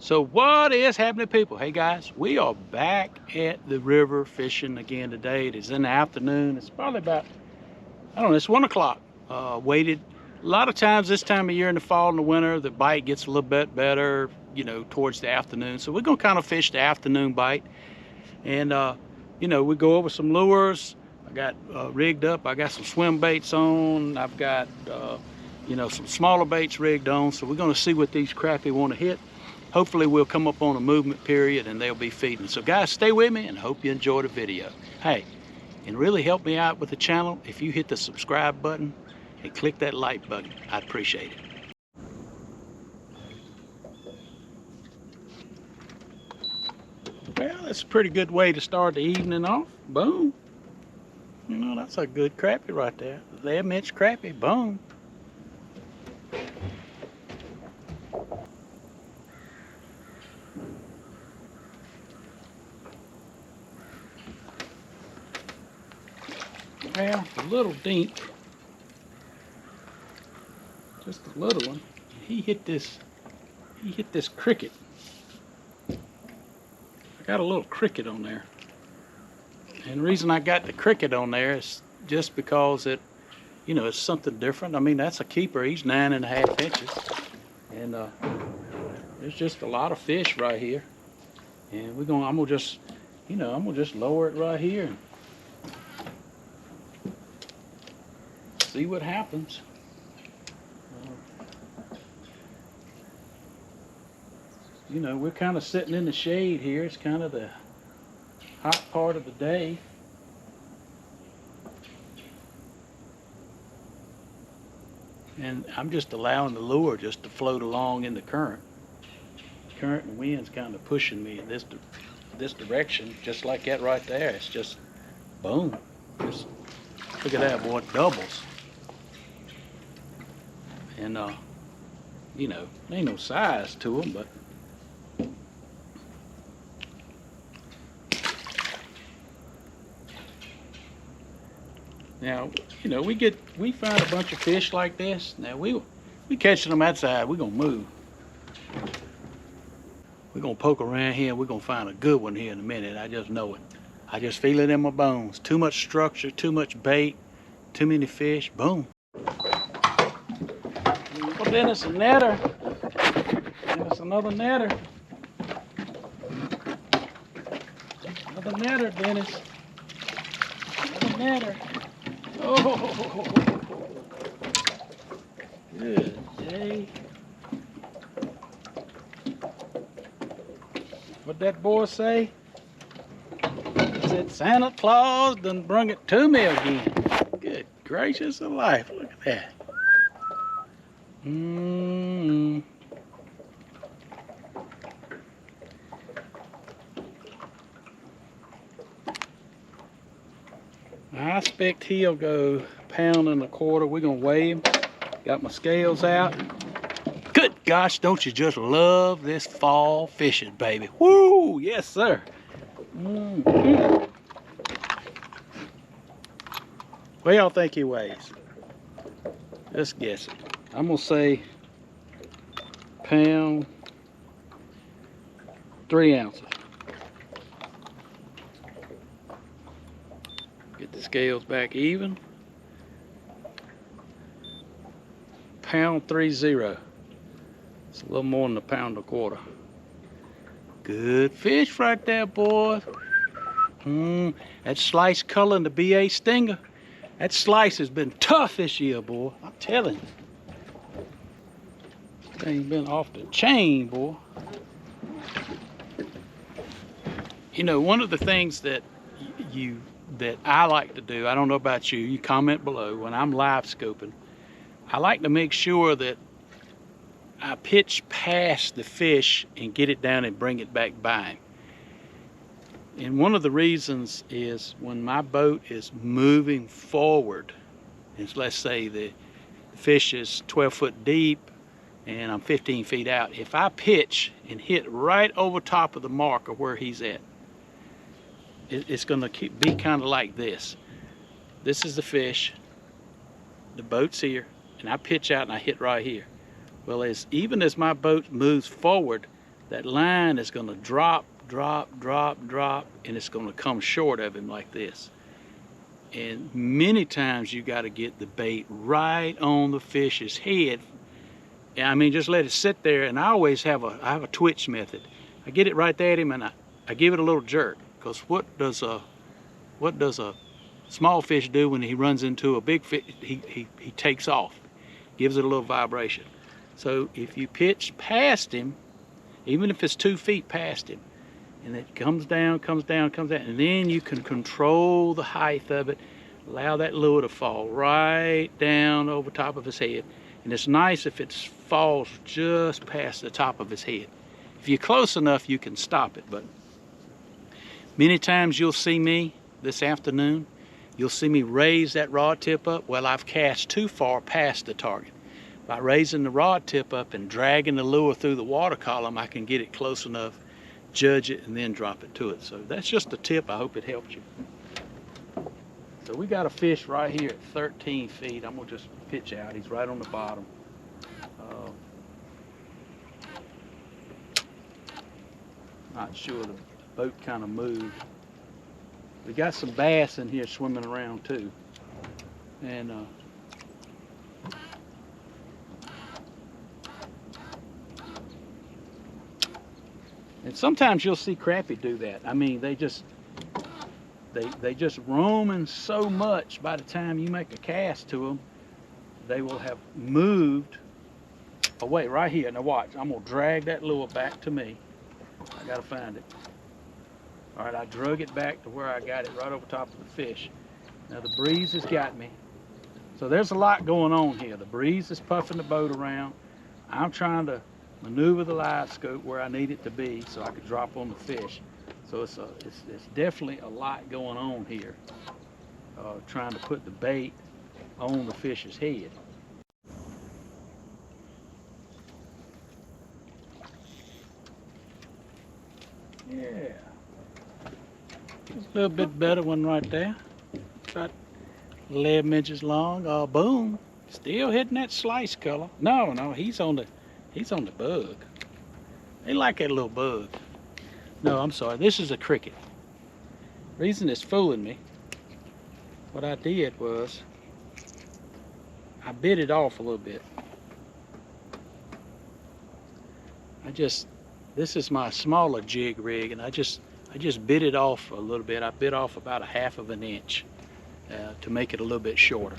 So what is happening, people? Hey guys, we are back at the river fishing again today. It is in the afternoon. It's probably about, I don't know, it's 1 o'clock. Waited. A lot of times this time of year in the fall and the winter, the bite gets a little bit better, you know, towards the afternoon. So we're gonna kind of fish the afternoon bite. And, you know, we go over some lures. I got rigged up. I got some swim baits on. I've got, you know, some smaller baits rigged on. So we're gonna see what these crappie want to hit. Hopefully we'll come up on a movement period and they'll be feeding. So guys, stay with me and hope you enjoy the video. Hey, and really help me out with the channel if you hit the subscribe button and click that like button. I'd appreciate it. Well, that's a pretty good way to start the evening off. Boom. You know, that's a good crappie right there. There, Mitch crappie. Boom. Well, a little dink, just a little one. He hit this cricket. I got a little cricket on there. And the reason I got the cricket on there is just because it, you know, it's something different. I mean, that's a keeper. He's 9.5 inches. And there's just a lot of fish right here. And I'm gonna just, you know, I'm gonna just lower it right here and see what happens. You know, we're kind of sitting in the shade here. It's kind of the hot part of the day. And I'm just allowing the lure just to float along in the current. The current and wind's kind of pushing me in this direction, just like that right there. It's just boom. Just look at that, boy, it doubles. And you know, ain't no size to them, but now, you know, we find a bunch of fish like this. Now we catching them outside. We're gonna move. We're gonna poke around here. We're gonna find a good one here in a minute. I just know it. I just feel it in my bones. Too much structure, too much bait, too many fish. Boom. Well, then it's a netter. And it's another netter. Another netter, Dennis. Another netter. Oh, good day. What'd that boy say? He said, Santa Claus done brung it to me again. Good gracious of life, look at that. I expect he'll go 1.25 pounds. We're gonna weigh him. Got my scales out. Good gosh, don't you just love this fall fishing, baby? Woo, yes sir. What do y'all think he weighs? Just guess it. I'm gonna say 1 pound, 3 ounces. Get the scales back even. 1.30 pounds. It's a little more than 1.25 pounds. Good fish right there, boys. That slice color in the BA Stinger. That slice has been tough this year, boy. I'm telling you. This thing's been off the chain, boy. You know, one of the things that I like to do, I don't know about you, you comment below, when I'm live scoping, I like to make sure that I pitch past the fish and get it down and bring it back by him. And one of the reasons is when my boat is moving forward, and let's say the fish is 12 foot deep and I'm 15 feet out, if I pitch and hit right over top of the marker where he's at, it's going to be kind of like this. This is the fish, the boat's here, and I pitch out and I hit right here. Well, even as my boat moves forward, that line is going to drop, and it's going to come short of him like this. And many times you got to get the bait right on the fish's head. I mean, just let it sit there. And I always have a twitch method. I get it right there at him, and I give it a little jerk. Because what does a small fish do when he runs into a big fish? He takes off, gives it a little vibration. So if you pitch past him, even if it's 2 feet past him, and it comes down, and then you can control the height of it, allow that lure to fall right down over top of his head. And it's nice if it falls just past the top of his head. If you're close enough, you can stop it. But many times you'll see me this afternoon, you'll see me raise that rod tip up. Well, I've cast too far past the target. By raising the rod tip up and dragging the lure through the water column, I can get it close enough, judge it, and then drop it to it. So that's just a tip. I hope it helped you. So we got a fish right here at 13 feet. I'm gonna just pitch out. He's right on the bottom. Not sure, the boat kind of moved. We got some bass in here swimming around too. And sometimes you'll see crappie do that. I mean, they just roaming so much, by the time you make a cast to them, they will have moved away. Right here, now watch, I'm gonna drag that lure back to me. I gotta find it. All right, I drug it back to where I got it, right over top of the fish. Now the breeze has got me. So there's a lot going on here. The breeze is puffing the boat around. I'm trying to maneuver the LiveScope where I need it to be so I could drop on the fish. So it's definitely a lot going on here, trying to put the bait on the fish's head. Yeah, it's a little bit better one right there. About 11 inches long. Oh, boom! Still hitting that slice color. No, he's on the bug. They like that little bug. No, I'm sorry. This is a cricket. Reason it's fooling me, what I did was I bit it off a little bit. This is my smaller jig rig, and I just bit it off a little bit. I bit off about 1/2 of an inch to make it a little bit shorter.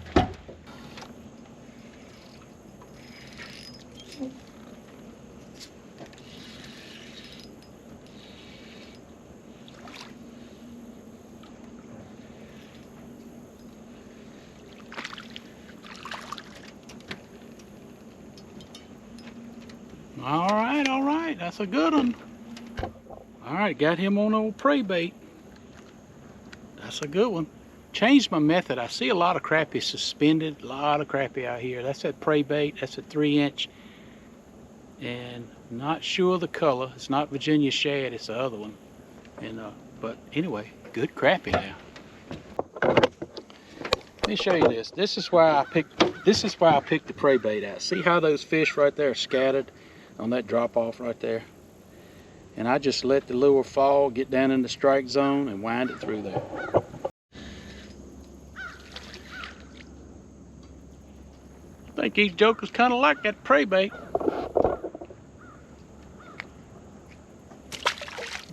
All right, that's a good one. All right, got him on old prey bait. That's a good one. Changed my method. I see a lot of crappie suspended, a lot of crappie out here. That's that prey bait, that's a 3-inch. And not sure the color. It's not Virginia shad, it's the other one. And but anyway, good crappie now. Let me show you this. This is why I picked the prey bait out. See how those fish right there are scattered on that drop off right there? And I just let the lure fall, get down in the strike zone, and wind it through there. I think these jokers kind of like that prey bait.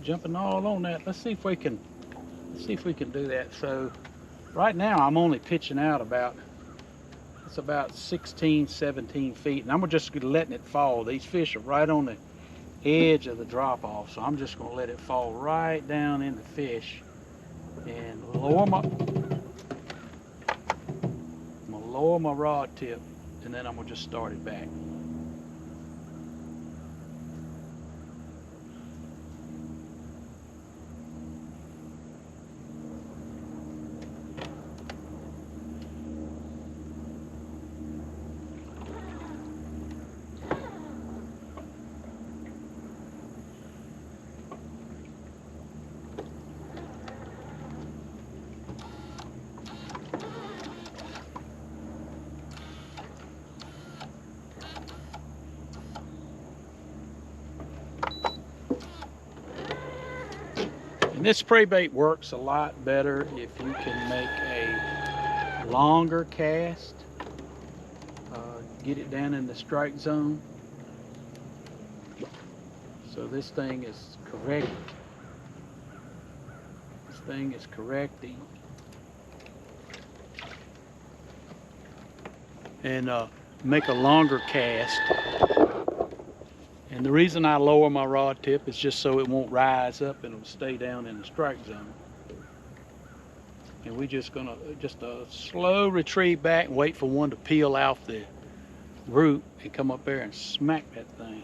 Jumping all on that. Let's see if we can do that. So right now I'm only pitching out about 16, 17 feet, and I'm just letting it fall. These fish are right on the edge of the drop off, so I'm just going to let it fall right down in the fish and lower my rod tip, and then I'm going to just start it back. And this spray bait works a lot better if you can make a longer cast. Get it down in the strike zone. So this thing is correct. This thing is correcting. And make a longer cast. And the reason I lower my rod tip is just so it won't rise up and it'll stay down in the strike zone. And we're just gonna a slow retreat back and wait for one to peel off the root and come up there and smack that thing.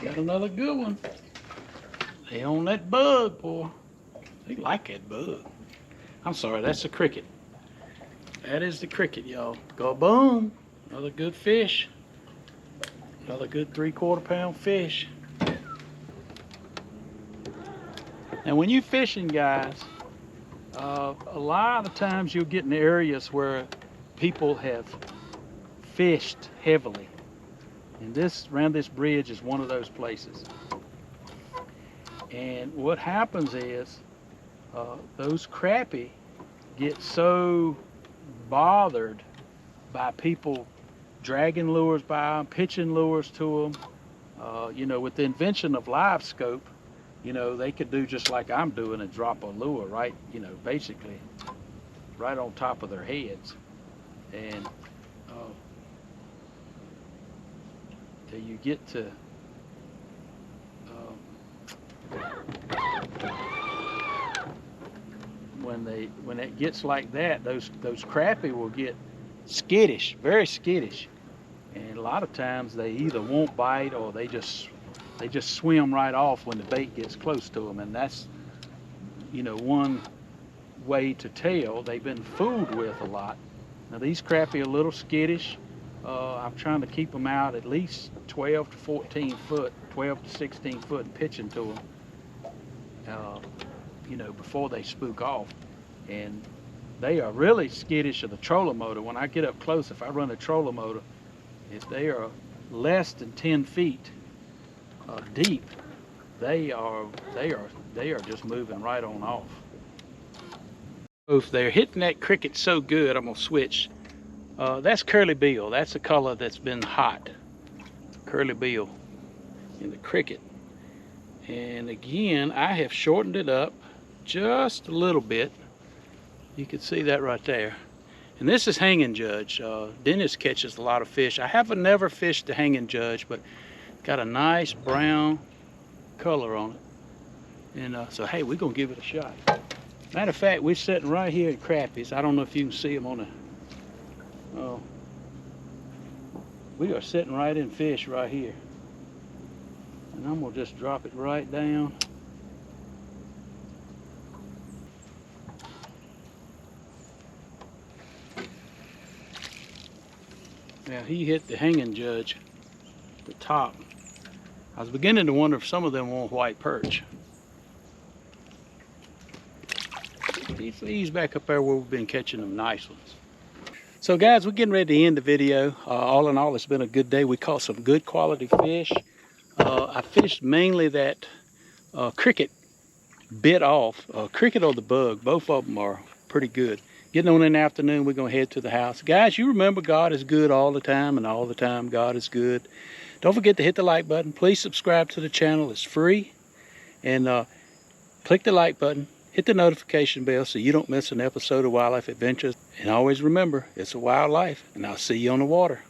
Got another good one. They on that bug, boy. They like that bug. I'm sorry, that's the cricket. That is the cricket, y'all. Go boom. Another good fish. Another good 3/4 pound fish. And when you fishing, guys, a lot of times you'll get in areas where people have fished heavily. And around this bridge is one of those places. And what happens is those crappie get so bothered by people dragging lures by them, pitching lures to them. You know, with the invention of LiveScope, you know, they could do just like I'm doing and drop a lure right, you know, basically right on top of their heads. And you get to when it gets like that, those crappie will get skittish, very skittish, and a lot of times they either won't bite or they just swim right off when the bait gets close to them, and you know, one way to tell. They've been fooled with a lot. Now these crappie are a little skittish. I'm trying to keep them out at least 12 to 14 foot, 12 to 16 foot, and pitching to them, you know, before they spook off. And they are really skittish of the trolling motor. When I get up close, if I run a trolling motor, if they are less than 10 feet deep, they are just moving right on off. If they're hitting that cricket so good, I'm gonna switch. That's curly bill. That's the color that's been hot. Curly bill in the cricket. And again, I have shortened it up just a little bit. You can see that right there. And this is hanging judge. Dennis catches a lot of fish. I haven't never fished the hanging judge, but got a nice brown color on it. And so hey, we're gonna give it a shot. Matter of fact, we're sitting right here at Crappie's. I don't know if you can see them on the we are sitting right in fish right here. And I'm gonna just drop it right down. Now he hit the hanging judge at the top. I was beginning to wonder if some of them want white perch. He's back up there where we've been catching them nice ones. So guys, we're getting ready to end the video. All in all, it's been a good day. We caught some good quality fish. I fished mainly that cricket bit off. Cricket or the bug, both of them are pretty good. Getting on in the afternoon, we're gonna head to the house. Guys, you remember God is good all the time, and all the time God is good. Don't forget to hit the like button. Please subscribe to the channel, it's free. And click the like button. Hit the notification bell so you don't miss an episode of Wildlife Adventures. And always remember, it's a wildlife, and I'll see you on the water.